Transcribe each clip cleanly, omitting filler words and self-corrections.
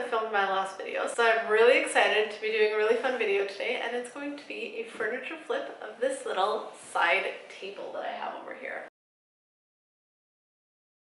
I filmed my last video, so I'm really excited to be doing a really fun video today, and it's going to be a furniture flip of this little side table that I have over here.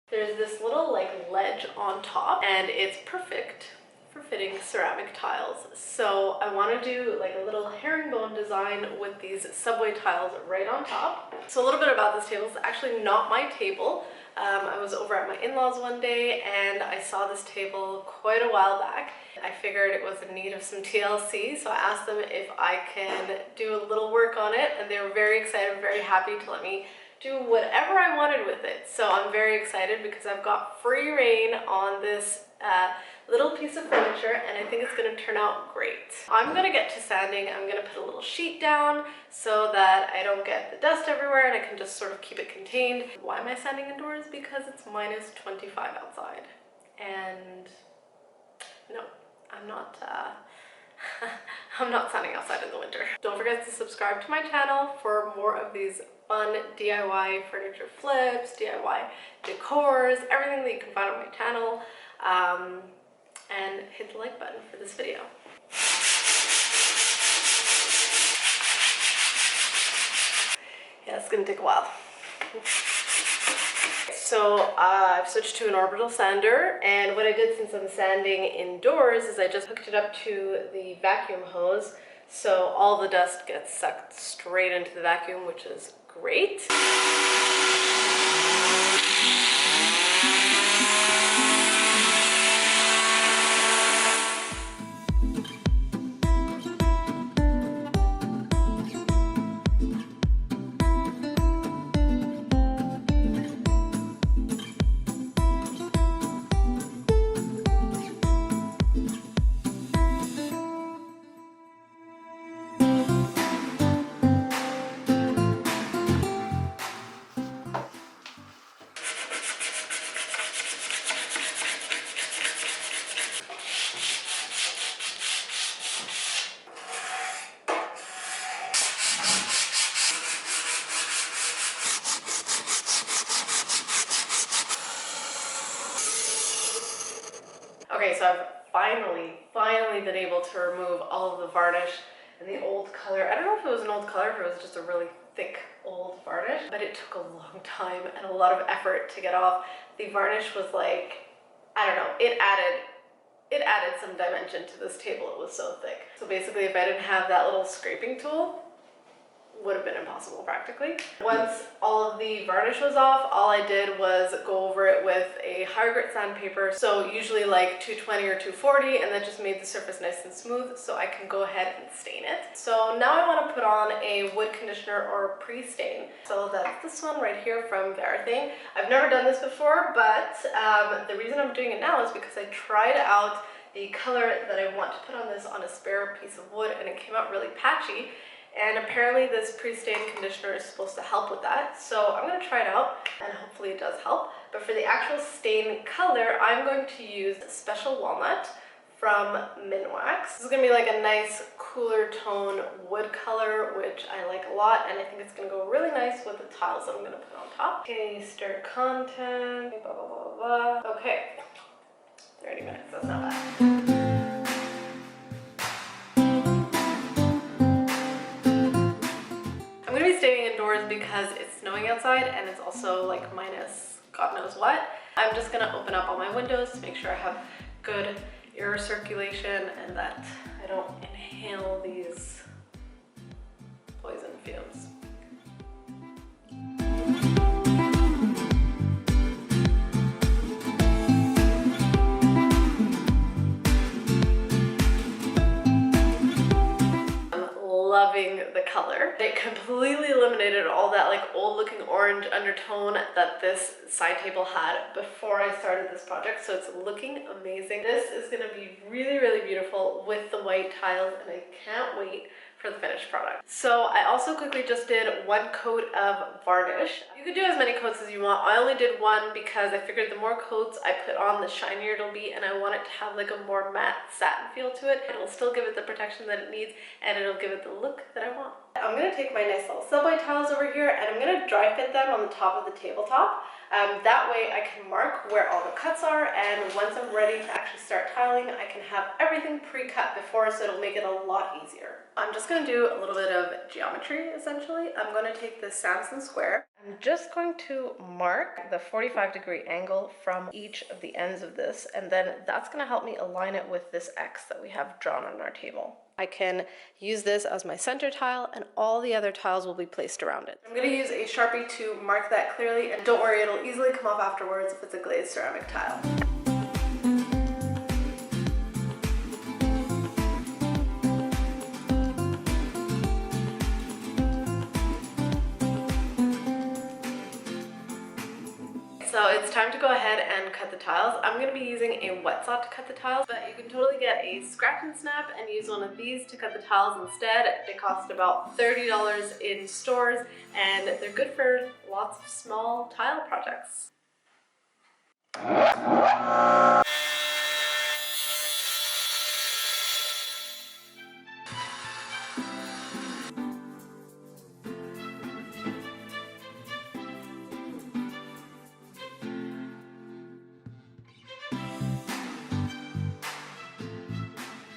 There's this little ledge on top, and it's perfect for fitting ceramic tiles. So I want to do a little herringbone design with these subway tiles right on top. So a little bit about this table. It's actually not my table. I was over at my in-laws one day and I saw this table quite a while back. I figured it was in need of some TLC, so I asked them if I can do a little work on it, and they were very excited, very happy to let me do whatever I wanted with it. So I'm very excited because I've got free reign on this little piece of furniture, and I think it's going to turn out great. I'm going to get to sanding. I'm going to put a little sheet down so that I don't get the dust everywhere and I can just sort of keep it contained. Why am I sanding indoors? Because it's minus 25 outside, and no, I'm not I'm not sanding outside in the winter. Don't forget to subscribe to my channel for more of these fun DIY furniture flips, DIY decors, everything that you can find on my channel. And hit the like button for this video. Yeah, it's gonna take a while. So I've switched to an orbital sander, and what I did since I'm sanding indoors is I just hooked it up to the vacuum hose, so all the dust gets sucked straight into the vacuum, which is great. Okay, so I've finally been able to remove all of the varnish and the old color. I don't know if it was an old color or if it was just a really thick old varnish, but it took a long time and a lot of effort to get off. The varnish was I don't know, it added some dimension to this table. It was so thick. So basically, if I didn't have that little scraping tool, would have been impossible practically. Once all of the varnish was off, all I did was go over it with a higher grit sandpaper, so usually 220 or 240, and that just made the surface nice and smooth so I can go ahead and stain it. So now I want to put on a wood conditioner or pre-stain. So that's this one right here from Vaknin. I've never done this before, but the reason I'm doing it now is because I tried out the color that I want to put on this on a spare piece of wood, and it came out really patchy. And apparently this pre-stain conditioner is supposed to help with that. So I'm going to try it out and hopefully it does help. But for the actual stain color, I'm going to use Special Walnut from MINWAX. This is going to be a nice cooler tone wood color, which I like a lot. And I think it's going to go really nice with the tiles that I'm going to put on top. Okay, start content, blah, blah, blah, blah. Okay, 30 minutes, that's not bad. I'm going to be staying indoors because it's snowing outside and it's also minus God knows what. I'm just going to open up all my windows to make sure I have good air circulation and that I don't inhale these poison fumes. Loving the color. It completely eliminated all that old looking orange undertone that this side table had before I started this project, so it's looking amazing. This is going to be really beautiful with the white tiles, and I can't wait for the finished product. So I also quickly just did one coat of varnish. You could do as many coats as you want. I only did one because I figured the more coats I put on, the shinier it'll be, and I want it to have a more matte satin feel to it. It'll still give it the protection that it needs, and it'll give it the look that I want. I'm going to take my nice little subway tiles over here, and I'm going to dry fit them on the top of the tabletop. That way I can mark where all the cuts are, and once I'm ready to actually start tiling, I can have everything pre-cut before, so it'll make it a lot easier. I'm just going to do a little bit of geometry essentially. I'm going to take this Samson square. I'm just going to mark the 45-degree angle from each of the ends of this, and then that's going to help me align it with this X that we have drawn on our table. I can use this as my center tile, and all the other tiles will be placed around it. I'm going to use a Sharpie to mark that clearly, and don't worry, it'll easily come off afterwards if it's a glazed ceramic tile. So it's time to go ahead and cut the tiles. I'm going to be using a wet saw to cut the tiles, but you can totally get a scratch and snap and use one of these to cut the tiles instead. They cost about $30 in stores, and they're good for lots of small tile projects.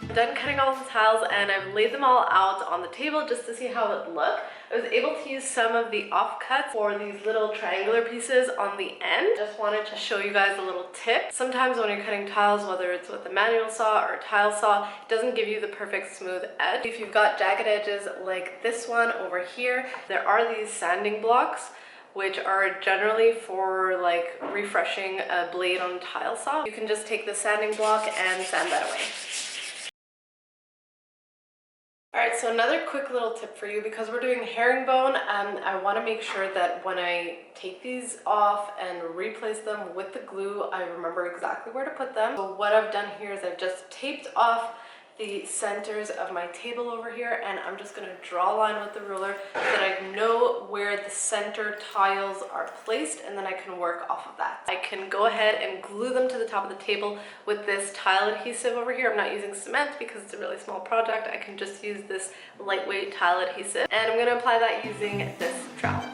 I'm done cutting all the tiles, and I've laid them all out on the table just to see how it looked. I was able to use some of the offcuts for these little triangular pieces on the end. Just wanted to show you guys a little tip. Sometimes when you're cutting tiles, whether it's with a manual saw or a tile saw, it doesn't give you the perfect smooth edge. If you've got jagged edges like this one over here, there are these sanding blocks, which are generally for like refreshing a blade on a tile saw. You can just take the sanding block and sand that away. Alright, so another quick little tip for you, because we're doing herringbone, I want to make sure that when I take these off and replace them with the glue, I remember exactly where to put them. So what I've done here is I've just taped off the centers of my table over here, and I'm just going to draw a line with the ruler so that I know where the center tiles are placed, and then I can work off of that. I can go ahead and glue them to the top of the table with this tile adhesive over here. I'm not using cement because it's a really small project. I can just use this lightweight tile adhesive, and I'm going to apply that using this trowel.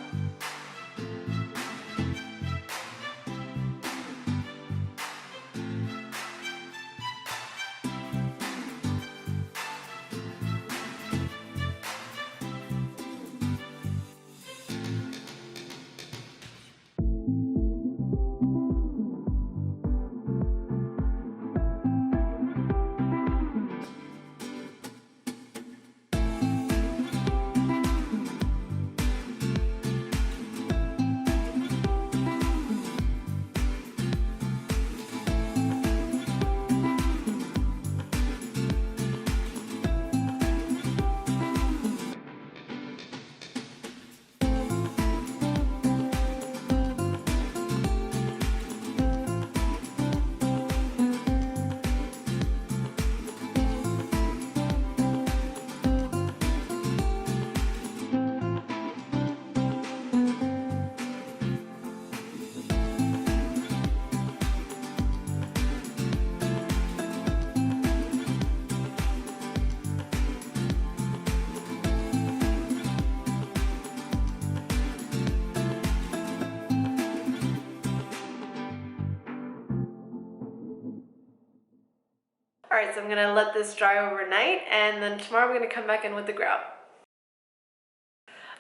Alright, so I'm going to let this dry overnight, and then tomorrow I'm going to come back in with the grout.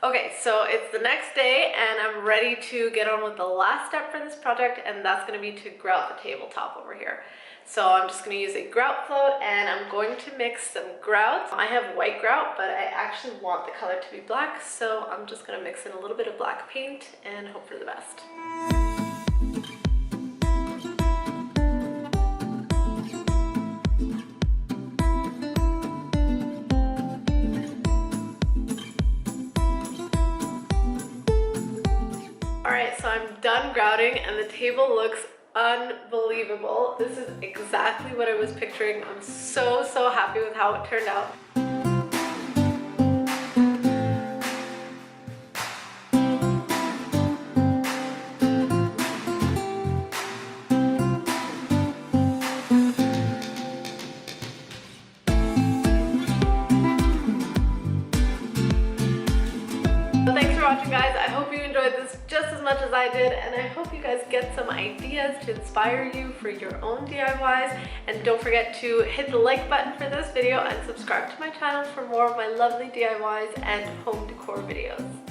Okay, so it's the next day, and I'm ready to get on with the last step for this project, and that's going to be to grout the tabletop over here. So I'm just going to use a grout float, and I'm going to mix some grout. I have white grout, but I actually want the color to be black, so I'm just going to mix in a little bit of black paint and hope for the best. Alright, so I'm done grouting, and the table looks unbelievable. This is exactly what I was picturing. I'm so happy with how it turned out. watching, guys. I hope you enjoyed this just as much as I did, and I hope you guys get some ideas to inspire you for your own DIYs. And don't forget to hit the like button for this video and subscribe to my channel for more of my lovely DIYs and home decor videos.